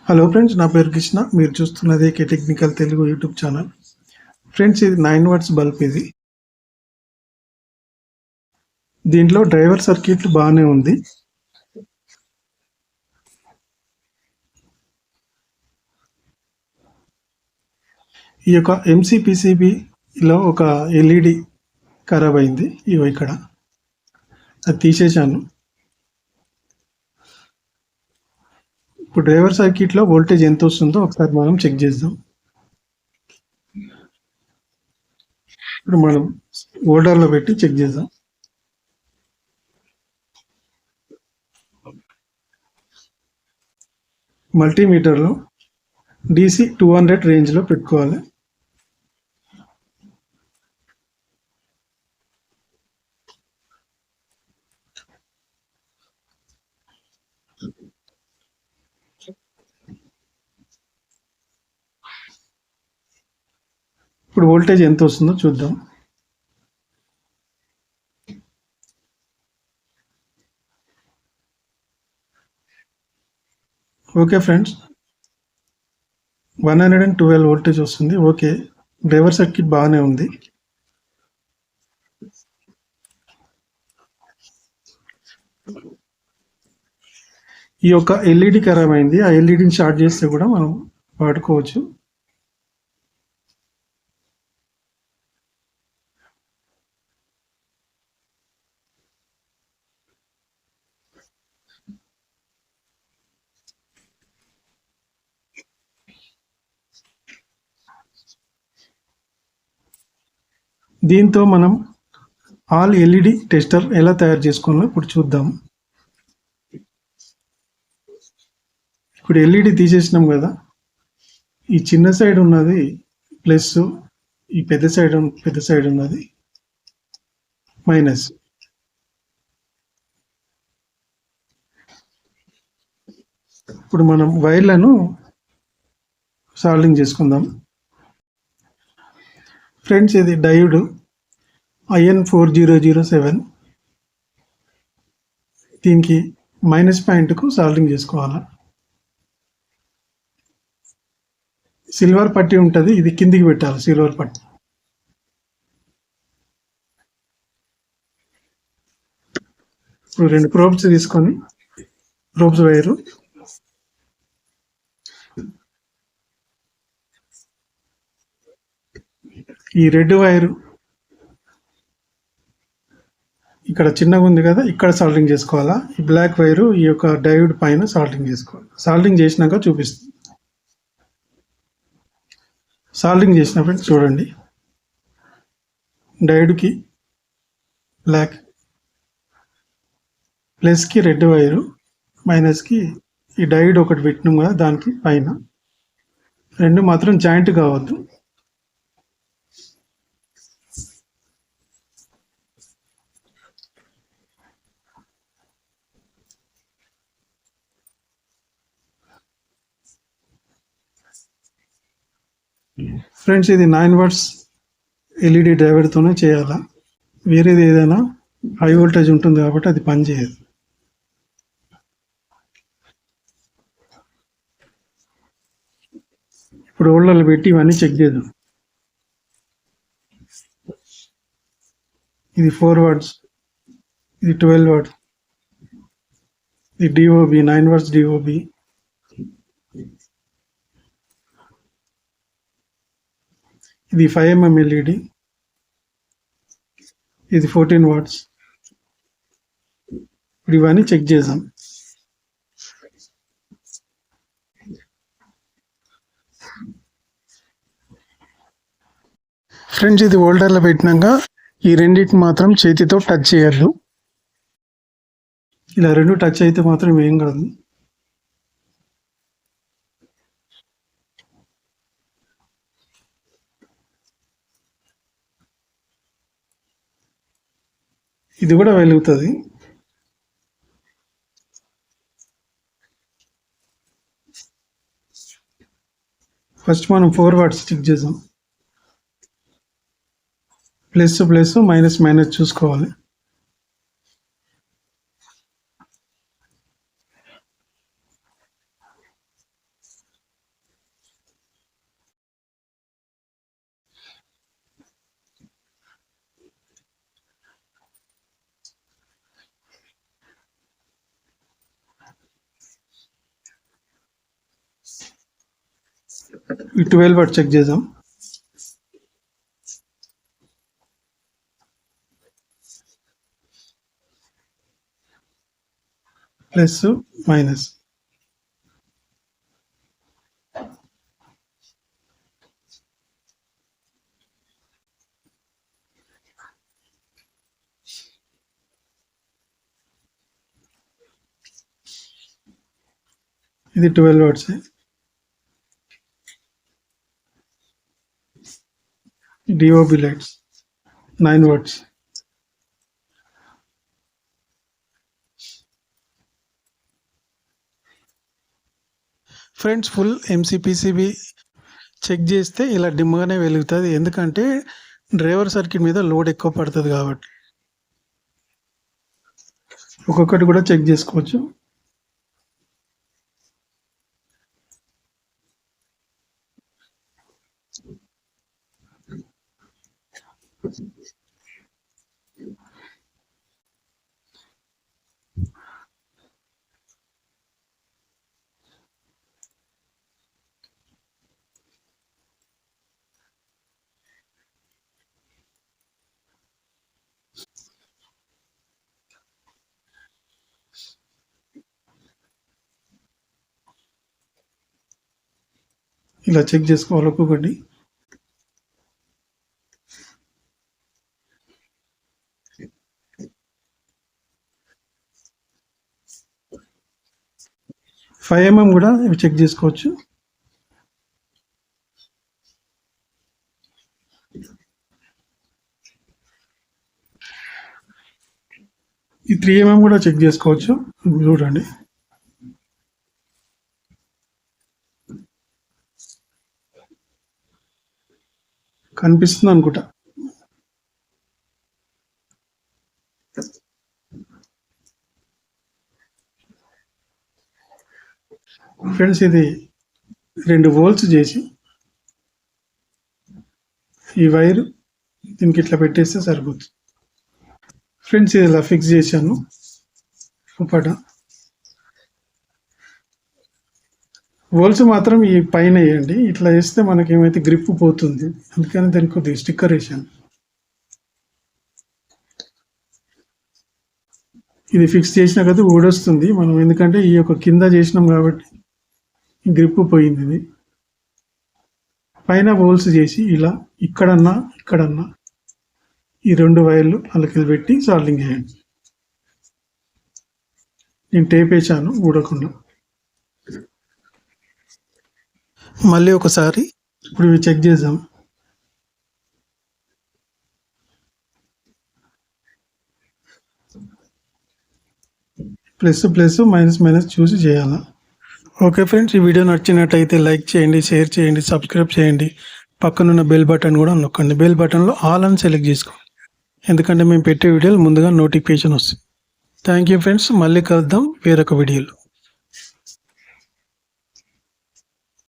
Hello friends, నా పేరు కృష్ణ. మీరు చూస్తున్నది K technical Telugu YouTube channel. Friends, ఇది 9 వాట్స్ బల్బ్. దీంట్లో డ్రైవర్ సర్క్యూట్ బాగానే ఉంది. ఈ యొక్క ఎంసీపీసీబీలో ఒక ఎల్ఈడి ఖరాబ్ అయింది. ఇక్కడ అది తీసేశాను. ఇప్పుడు డ్రైవర్ సర్క్యూట్లో వోల్టేజ్ ఎంత వస్తుందో ఒకసారి మనం చెక్ చేద్దాం. ఇప్పుడు మనం హోల్డర్లో పెట్టి చెక్ చేద్దాం. మల్టీమీటర్లో DC 200 రేంజ్లో పెట్టుకోవాలి. ఇప్పుడు వోల్టేజ్ ఎంత వస్తుందో చూద్దాం. ఓకే ఫ్రెండ్స్, 112 వోల్టేజ్ వస్తుంది. ఓకే, డ్రైవర్ సర్క్యూట్ బాగానే ఉంది. ఈ యొక్క ఎల్ఈడి ఖరాబ్ అయింది. ఆ ఎల్ఈడిని షార్ట్ చేస్తే కూడా మనం వాడుకోవచ్చు. దీంతో మనం ఆల్ ఎల్ఈడి టెస్టర్ ఎలా తయారు చేసుకోవాలో ఇప్పుడు చూద్దాం. ఇప్పుడు ఎల్ఈడి తీసేసినాం కదా, ఈ చిన్న సైడ్ ఉన్నది ప్లస్, ఈ పెద్ద సైడ్ ఉన్నది మైనస్. ఇప్పుడు మనం వైర్లను సాల్డింగ్ చేసుకుందాం. ఫ్రెండ్స్, ఇది డయోడ్ IN4007. దీనికి మైనస్ పాయింట్కు సాల్డింగ్ చేసుకోవాలి. సిల్వర్ పట్టి ఉంటుంది, ఇది కిందికి పెట్టాలి. సిల్వర్ పట్టి ఇప్పుడు 2 ప్రోబ్స్ తీసుకొని, ప్రోబ్స్ వైరు ఈ రెడ్ వైరు ఇక్కడ చిన్నగా ఉంది కదా, ఇక్కడ సాల్డింగ్ చేసుకోవాలా. ఈ బ్లాక్ వైరు ఈ యొక్క డయోడ్ పైన సాల్డింగ్ చేసుకోవాలి. సాల్డింగ్ చేసినాక చూపిస్తుంది. సాల్డింగ్ చేసిన ఫ్రెండ్స్ చూడండి, డయోడ్కి బ్లాక్, ప్లస్కి రెడ్ వైరు, మైనస్కి ఈ డయోడ్ ఒకటి పెట్టినాం కదా, దానికి పైన. రెండు మాత్రం జాయింట్ కావద్దు. ఫ్రెండ్స్, ఇది 9 వాట్స్ ఎల్ఈడి డ్రైవర్తోనే చేయాలా. వేరేది ఏదైనా హై వోల్టేజ్ ఉంటుంది కాబట్టి అది పనిచేయదు. ఇప్పుడు హోల్డర్లు పెట్టి ఇవన్నీ చెక్ చేద్దాం. ఇది 4 వాట్స్, ఇది 12 వాట్స్, ఇది డిఓబి 9 వాట్స్ డిఓబి. ఇది 5mm ఎల్ఈడి, ఇది 14 వాట్స్. ఇప్పుడు ఇవన్నీ చెక్ చేద్దాం. ఫ్రెండ్స్, ఇది హోల్డర్లో పెట్టినాక ఈ రెండింటిని మాత్రం చేతితో టచ్ చేయొద్దు. ఇలా రెండు టచ్ అయితే మాత్రం ఏం కాదు. ఇది కూడా వెలుగుతుంది. ఫస్ట్ మనం 4 వాట్స్ చెక్ చేద్దాం. ప్లస్ ప్లస్, మైనస్ మైనస్ చూసుకోవాలి. ఈ 12 వాట్ చెక్ చేద్దాం. Plus minus. ఇది 12 watts. DOB lights 9 watts. Friends full MCPCB check చేస్తే ఇలా డిమ్గానే వెలుగుతుంది, ఎందుకంటే డ్రైవర్ సర్క్యూట్ మీద లోడ్ ఎక్కువ పడుతుంది కాబట్టి. ఒక్కొక్కటి కూడా చెక్ చేసుకోవచ్చు. ఇలా చెక్ చేసుకోవాలి ఒక్కొక్కటి. ఫైవ్ ఎంఎం కూడా ఇవి చెక్ చేసుకోవచ్చు. ఈ 3 ఎంఎం కూడా చెక్ చేసుకోవచ్చు. చూడండి, కనిపిస్తుంది అనుకుంటా. ఫ్రెండ్స్ ఇది 2 వోల్ట్స్ చేసి ఈ వైర్ దీనికి ఇట్లా పెట్టేస్తే సరిపోతుంది. ఫ్రెండ్స్ ఇది ఇలా ఫిక్స్ చేశాను. లోపట వోల్ట్స్ మాత్రం ఈ పైన వేయండి. ఇట్లా వేస్తే మనకి ఏమైతే గ్రిప్ పోతుంది, అందుకని దానికి కొద్దిగా స్టిక్కర్ వేసాను. ఇది ఫిక్స్ చేసినా కదా ఊడొస్తుంది మనం, ఎందుకంటే ఈ యొక్క కింద చేసినాం కాబట్టి గ్రిప్ పోయింది. ఇది పైన హోల్స్ చేసి ఇలా ఇక్కడన్నా ఈ 2 వైర్లు అలకి పెట్టి సాల్డింగ్ చేయండి. నేను టేప్ వేసాను ఊడకుండా. మళ్ళీ ఒకసారి ఇప్పుడు ఇవి చెక్ చేద్దాం. ప్లస్ ప్లస్ మైనస్ మైనస్ చూసి చేయాలా. ఓకే ఫ్రెండ్స్, ఈ వీడియో నచ్చినట్టయితే లైక్ చేయండి, షేర్ చేయండి, సబ్స్క్రైబ్ చేయండి. పక్కనున్న బెల్ బటన్ కూడా నొక్కండి. బెల్ బటన్లో ఆల్ అని సెలెక్ట్ చేసుకోండి, ఎందుకంటే మేము పెట్టే వీడియోలు ముందుగా నోటిఫికేషన్ వస్తుంది. థ్యాంక్ యూ ఫ్రెండ్స్, మళ్ళీ కలుద్దాం వేరొక వీడియోలో.